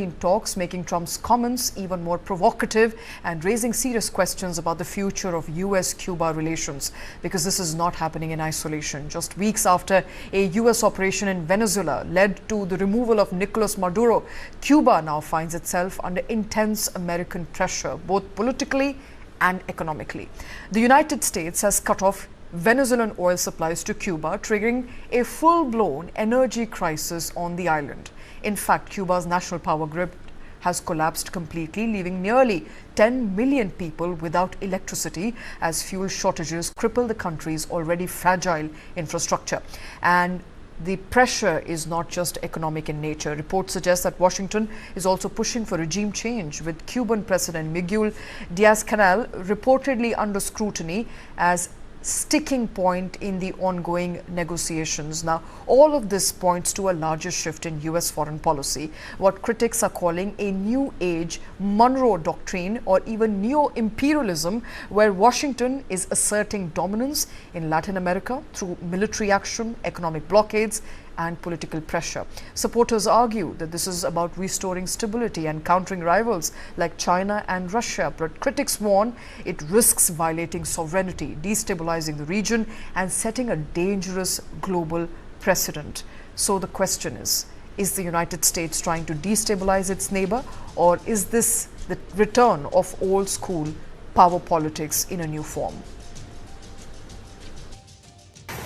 in talks, making Trump's comments even more provocative and raising serious questions about the future of US-Cuba relations, because this is not happening in isolation. Just weeks after a US operation in Venezuela led to the removal of Nicolas Maduro, Cuba now finds itself under intense American pressure, both politically and economically. The United States has cut off Venezuelan oil supplies to Cuba, triggering a full-blown energy crisis on the island. In fact, Cuba's national power grid has collapsed completely, leaving nearly 10 million people without electricity as fuel shortages cripple the country's already fragile infrastructure. And the pressure is not just economic in nature. Reports suggest that Washington is also pushing for regime change, with Cuban President Miguel Díaz-Canel reportedly under scrutiny as sticking point in the ongoing negotiations. Now, all of this points to a larger shift in US foreign policy, what critics are calling a new age Monroe Doctrine or even neo-imperialism, where Washington is asserting dominance in Latin America through military action, economic blockades, and political pressure. Supporters argue that this is about restoring stability and countering rivals like China and Russia, but critics warn it risks violating sovereignty, destabilizing the region, and setting a dangerous global precedent. So the question is the United States trying to destabilize its neighbor, or is this the return of old school power politics in a new form?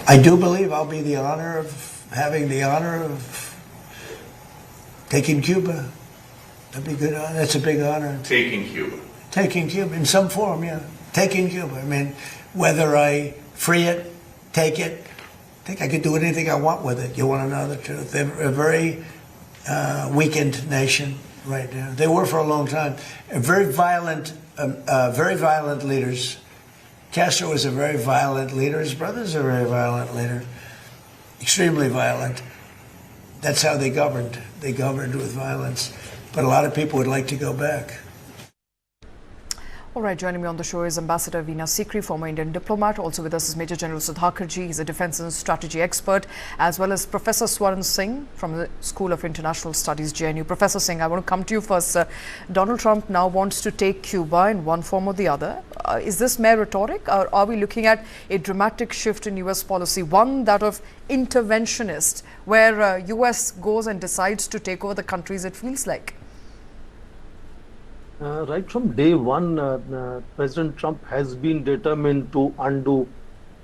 I do believe I'll be having the honor of taking Cuba. That'd be good. That's a big honor. Taking Cuba. Taking Cuba in some form, yeah. Taking Cuba. I mean, whether I free it, take it, I think I could do anything I want with it. You want to know the truth? They're a very weakened nation right now. They were for a long time. Very violent leaders. Castro was a very violent leader. His brother's a very violent leader. Extremely violent. That's how they governed. They governed with violence. But a lot of people would like to go back. All right, joining me on the show is Ambassador Veena Sikri, former Indian diplomat. Also with us is Major General Sudhakarji. He's a defense and strategy expert, as well as Professor Swaran Singh from the School of International Studies, JNU. Professor Singh, I want to come to you first. Donald Trump now wants to take Cuba in one form or the other. Is this mere rhetoric, or are we looking at a dramatic shift in US policy, one that of interventionist, where US goes and decides to take over the countries it feels like? Right from day one, President Trump has been determined to undo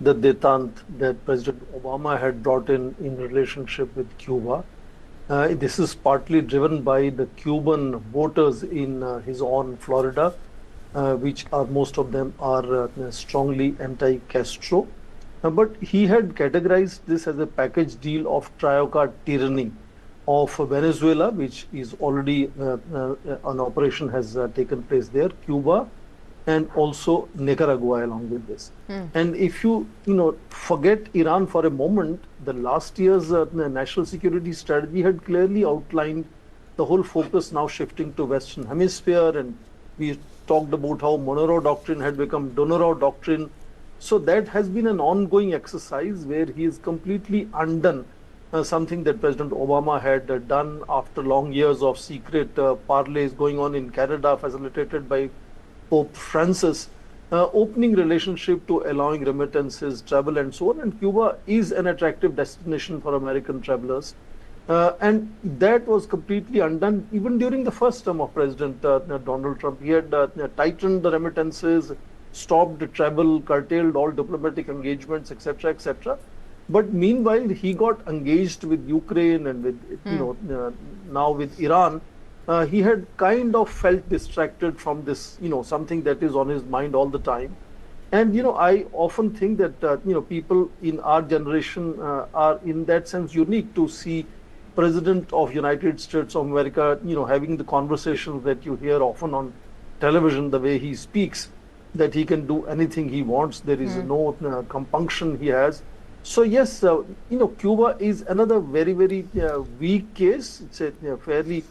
the détente that President Obama had brought in relationship with Cuba. This is partly driven by the Cuban voters in his own Florida, which are most of them are strongly anti-Castro. But he had categorized this as a package deal of triocard tyranny of Venezuela, which is already an operation has taken place there, Cuba, and also Nicaragua along with this. And if you forget Iran for a moment, the last year's national security strategy had clearly outlined the whole focus now shifting to Western Hemisphere, and we talked about how Monroe Doctrine had become Donorow Doctrine. So that has been an ongoing exercise where he is completely undone something that President Obama had done after long years of secret parlays going on in Canada, facilitated by Pope Francis, opening relationship to allowing remittances, travel and so on. And Cuba is an attractive destination for American travelers. And that was completely undone even during the first term of President Donald Trump. He had tightened the remittances, stopped travel, curtailed all diplomatic engagements, etc., etc. But meanwhile, he got engaged with Ukraine and with, now with Iran. He had kind of felt distracted from this, something that is on his mind all the time. And, I often think that, people in our generation are in that sense unique to see President of United States of America, having the conversations that you hear often on television, the way he speaks, that he can do anything he wants. There is no compunction he has. So yes, Cuba is another very, very weak case. It's a fairly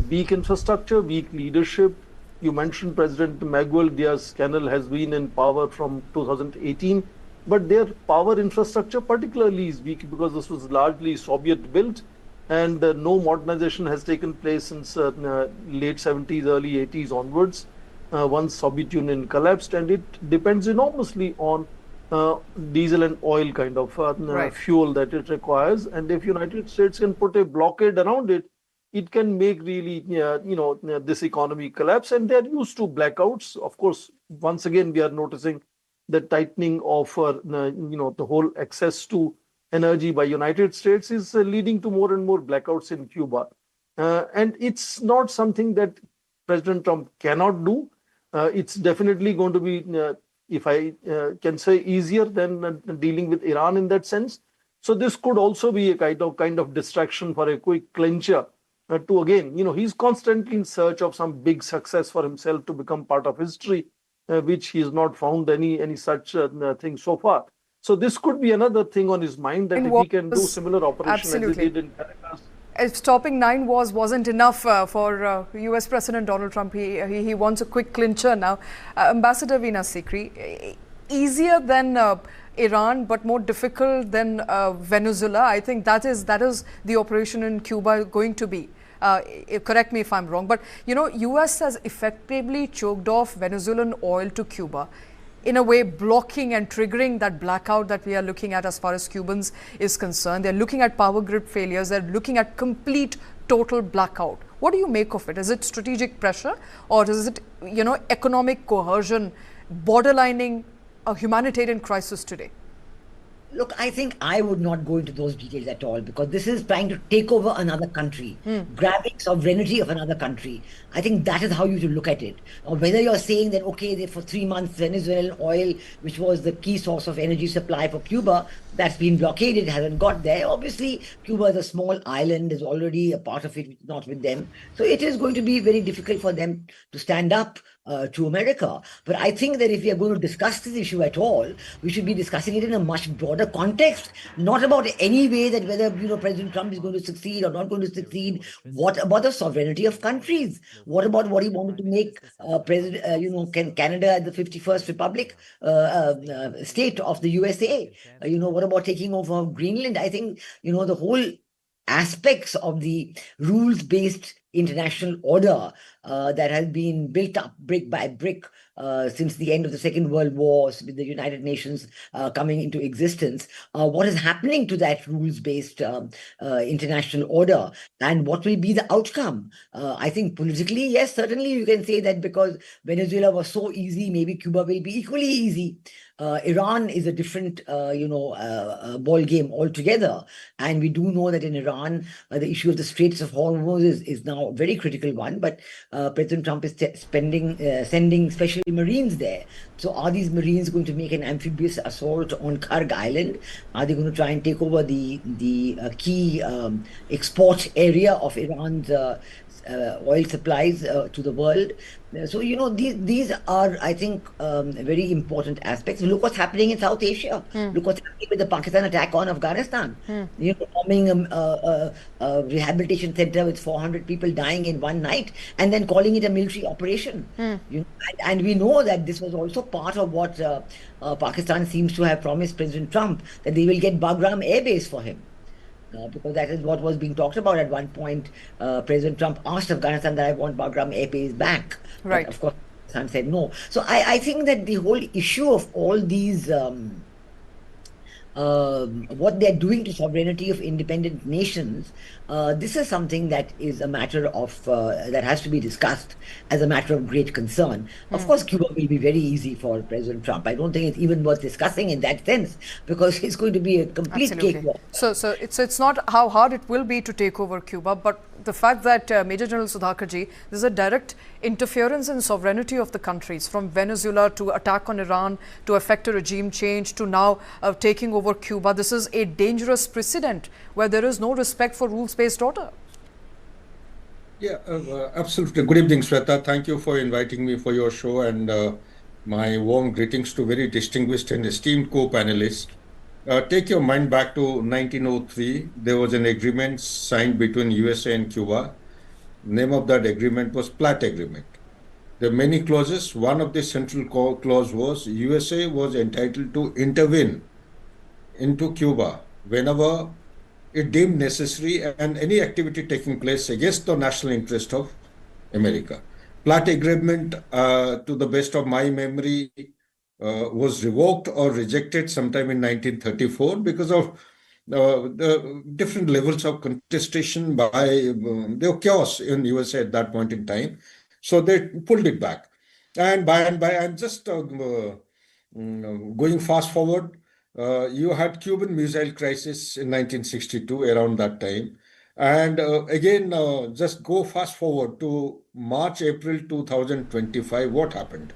weak infrastructure, weak leadership. You mentioned President Miguel Díaz-Canel has been in power from 2018, but their power infrastructure particularly is weak because this was largely Soviet built. and no modernization has taken place since late 70s, early 80s onwards, once Soviet Union collapsed, and it depends enormously on diesel and oil kind of Right. fuel that it requires. And if United States can put a blockade around it, it can make really, this economy collapse. And they're used to blackouts. Of course, once again, we are noticing the tightening of, the whole access to energy by United States is leading to more and more blackouts in Cuba. And it's not something that President Trump cannot do. It's definitely going to be, if I can say, easier than dealing with Iran in that sense. So this could also be a kind of distraction for a quick clincher to, again, he's constantly in search of some big success for himself to become part of history, which he has not found any such thing so far. So this could be another thing on his mind, that And if he can do similar operation absolutely. as he did in Caracas. Stopping 9 wasn't enough for US President Donald Trump. He wants a quick clincher now. Ambassador Veena Sikri, easier than Iran, but more difficult than Venezuela. I think that is the operation in Cuba going to be. Correct me if I'm wrong, but US has effectively choked off Venezuelan oil to Cuba, in a way blocking and triggering that blackout that we are looking at as far as Cubans is concerned. They're looking at power grid failures. They're looking at complete, total blackout. What do you make of it? Is it strategic pressure, or is it, economic coercion borderlining a humanitarian crisis today? Look, I think I would not go into those details at all, because this is trying to take over another country, grabbing sovereignty of another country. I think that is how you should look at it. Or whether you're saying that, okay, for 3 months, Venezuelan oil, which was the key source of energy supply for Cuba, that's been blockaded, hasn't got there. Obviously, Cuba is a small island, is already a part of it, not with them. So it is going to be very difficult for them to stand up to America. But I think that if we are going to discuss this issue at all, we should be discussing it in a much broader context, not about any way that whether President Trump is going to succeed or not going to succeed. What about the sovereignty of countries? What about what he wanted to make Canada the 51st Republic state of the USA? What about taking over Greenland? I think the whole aspects of the rules-based international order that has been built up brick by brick since the end of the Second World War, with the United Nations coming into existence. What is happening to that rules-based international order, and what will be the outcome? I think politically, yes, certainly you can say that because Venezuela was so easy, maybe Cuba will be equally easy. Iran is a different, ball game altogether, and we do know that in Iran, the issue of the Straits of Hormuz is now a very critical one. But President Trump is sending special Marines there. So, are these Marines going to make an amphibious assault on Karg Island? Are they going to try and take over the key export area of Iran's oil supplies to the world? So, these are, I think, very important aspects. Look what's happening in South Asia. Look what's happening with the Pakistan attack on Afghanistan. Bombing a rehabilitation center with 400 people dying in one night, and then calling it a military operation. And we know that this was also part of what Pakistan seems to have promised President Trump, that they will get Bagram Air Base for him. Because that is what was being talked about at one point. President Trump asked Afghanistan that I want Bagram Air Base back. Right. But of course, Pakistan said no. So I think that the whole issue of all these, what they're doing to sovereignty of independent nations, this is something that is a matter of, that has to be discussed as a matter of great concern. Of course, Cuba will be very easy for President Trump. I don't think it's even worth discussing in that sense, because it's going to be a complete cakewalk. So it's not how hard it will be to take over Cuba, but the fact that Major General Sudhakarji, there's a direct interference in sovereignty of the countries, from Venezuela to attack on Iran, to affect a regime change, to now taking over Cuba. This is a dangerous precedent where there is no respect for rules-based order. Yeah, absolutely. Good evening, Shweta. Thank you for inviting me for your show, and my warm greetings to very distinguished and esteemed co-panelists. Take your mind back to 1903. There was an agreement signed between USA and Cuba. Name of that agreement was Platt Agreement. There are many clauses. One of the central clause was USA was entitled to intervene into Cuba whenever it deemed necessary and any activity taking place against the national interest of America. Platt Agreement, to the best of my memory, was revoked or rejected sometime in 1934 because of the different levels of contestation by the chaos in USA at that point in time. So they pulled it back. And by I'm just going fast forward, you had Cuban missile crisis in 1962, around that time. And again, just go fast forward to March, April 2025, what happened?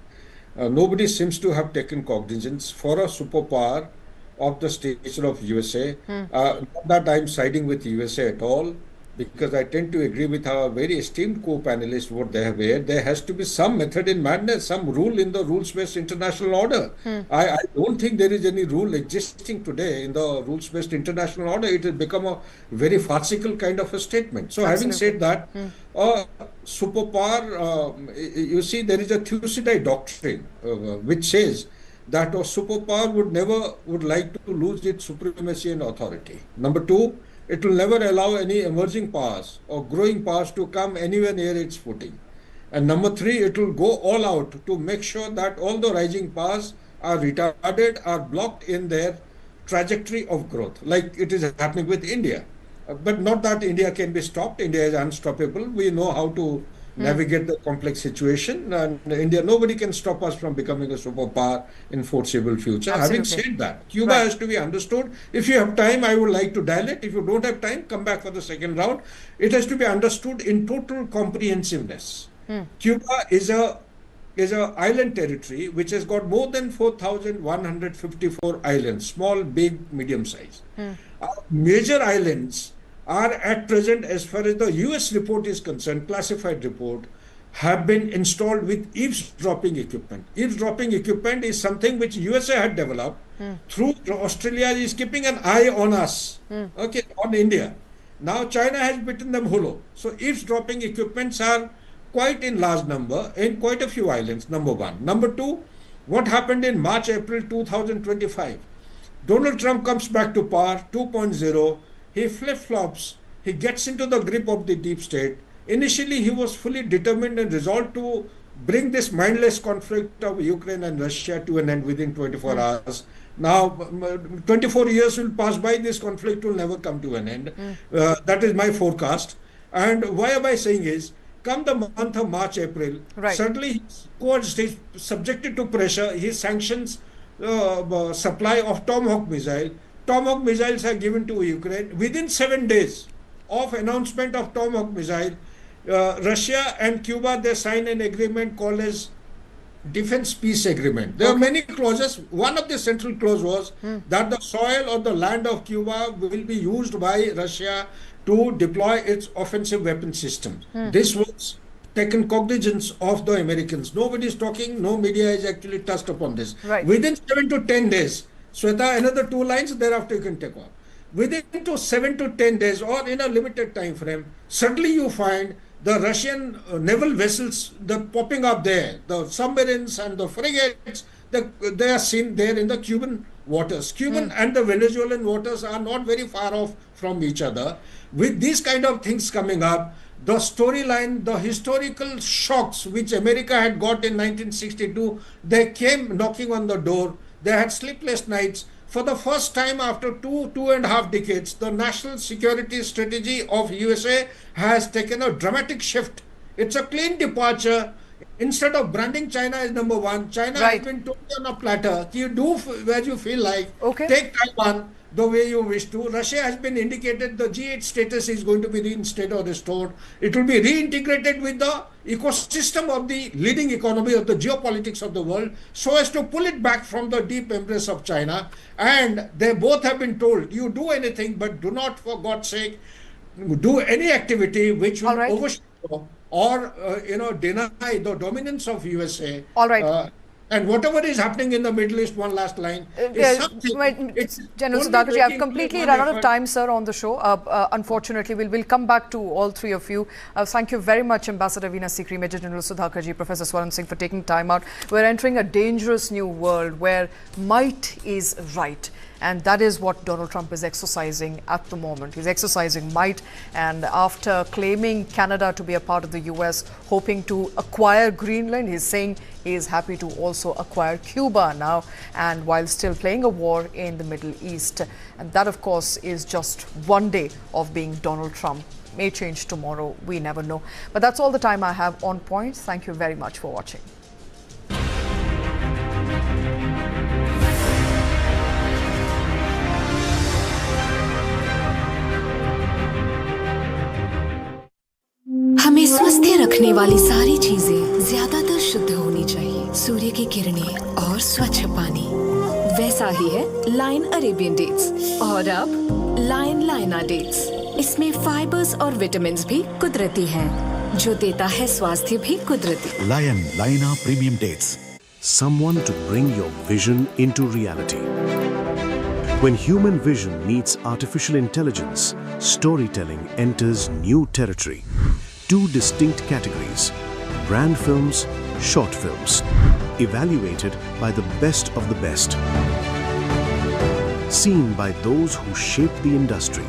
Nobody seems to have taken cognizance for a superpower of the stature of USA. Not that I'm siding with USA at all, because I tend to agree with our very esteemed co-panelists what they have aired. There has to be some method in madness, some rule in the rules-based international order. I don't think there is any rule existing today in the rules-based international order. It has become a very farcical kind of a statement. So having said that, superpower, you see, there is a Thucydides doctrine which says that a superpower would like to lose its supremacy and authority. Number two, it will never allow any emerging powers or growing powers to come anywhere near its footing. And number three, it will go all out to make sure that all the rising powers are retarded, are blocked in their trajectory of growth, like it is happening with India. But not that India can be stopped. India is unstoppable. We know how to navigate the complex situation, and India, nobody can stop us from becoming a superpower in foreseeable future. Absolutely. Having said that, Cuba has to be understood. If you have time, I would like to dilate. If you don't have time, come back for the second round. It has to be understood in total comprehensiveness. Cuba is a island territory which has got more than 4,154 islands, small, big, medium size. Major islands are at present, as far as the US report is concerned, classified report, have been installed with eavesdropping equipment. Eavesdropping equipment is something which USA had developed through Australia is keeping an eye on us, okay, on India. Now China has bitten them hollow. So eavesdropping equipments are quite in large number in quite a few islands, number one. Number two, what happened in March, April 2025? Donald Trump comes back to power 2.0. He flip-flops, he gets into the grip of the deep state. Initially, he was fully determined and resolved to bring this mindless conflict of Ukraine and Russia to an end within 24 hours. Now, 24 years will pass by, this conflict will never come to an end. That is my forecast. And why am I saying is, come the month of March, April, suddenly he's subjected to pressure, he sanctions supply of Tomahawk missile. Tomahawk missiles are given to Ukraine. Within 7 days of announcement of Tomahawk missile, Russia and Cuba, they sign an agreement called as Defense Peace Agreement. There are many clauses. One of the central clause was that the soil or the land of Cuba will be used by Russia to deploy its offensive weapon systems. This was taken cognizance of the Americans. Nobody is talking, no media has actually touched upon this. Within 7 to 10 days, Sweta, another 2 lines, thereafter you can take on. Within 7 to 10 days or in a limited time frame, suddenly you find the Russian naval vessels, they're popping up there. The submarines and the frigates, they are seen there in the Cuban waters. Cuban and the Venezuelan waters are not very far off from each other. With these kind of things coming up, the storyline, the historical shocks which America had got in 1962, they came knocking on the door. They had sleepless nights. For the first time after 2.5 decades, the national security strategy of USA has taken a dramatic shift. It's a clean departure. Instead of branding China as number one, China has been totally on a platter. You do where you feel like. Take Taiwan the way you wish to. Russia has been indicated the G8 status is going to be reinstated or restored. It will be reintegrated with the ecosystem of the leading economy of the geopolitics of the world so as to pull it back from the deep embrace of China. And they both have been told, you do anything, but do not, for God's sake, do any activity which will overshadow or deny the dominance of USA. And whatever is happening in the Middle East, one last line, is something... General Sudhakarji, I've completely run out of time, sir, on the show. Unfortunately, we'll come back to all three of you. Thank you very much, Ambassador Veena Sikri, Major General Sudhakarji, Professor Swaran Singh, for taking time out. We're entering a dangerous new world where might is right. And that is what Donald Trump is exercising at the moment. He's exercising might, and after claiming Canada to be a part of the US, hoping to acquire Greenland, he's saying he is happy to also acquire Cuba now, and while still playing a war in the Middle East. And that, of course, is just one day of being Donald Trump. May change tomorrow, we never know. But that's all the time I have on Point. Thank you very much for watching. हमें स्वस्थ रखने वाली सारी चीजें ज्यादातर शुद्ध होनी चाहिए। सूर्य की किरणें और स्वच्छ पानी। वैसा ही है लाइन अरेबियन डेट्स और अब लाइन लाइना डेट्स। इसमें फाइबर्स और विटामिन्स भी कुदरती हैं, जो देता है स्वास्थ्य भी कुदरती। Lion Lina Premium Dates. Someone to bring your vision into reality. When human vision meets artificial intelligence, storytelling enters new territory. Two distinct categories: brand films, short films, evaluated by the best of the best, seen by those who shape the industry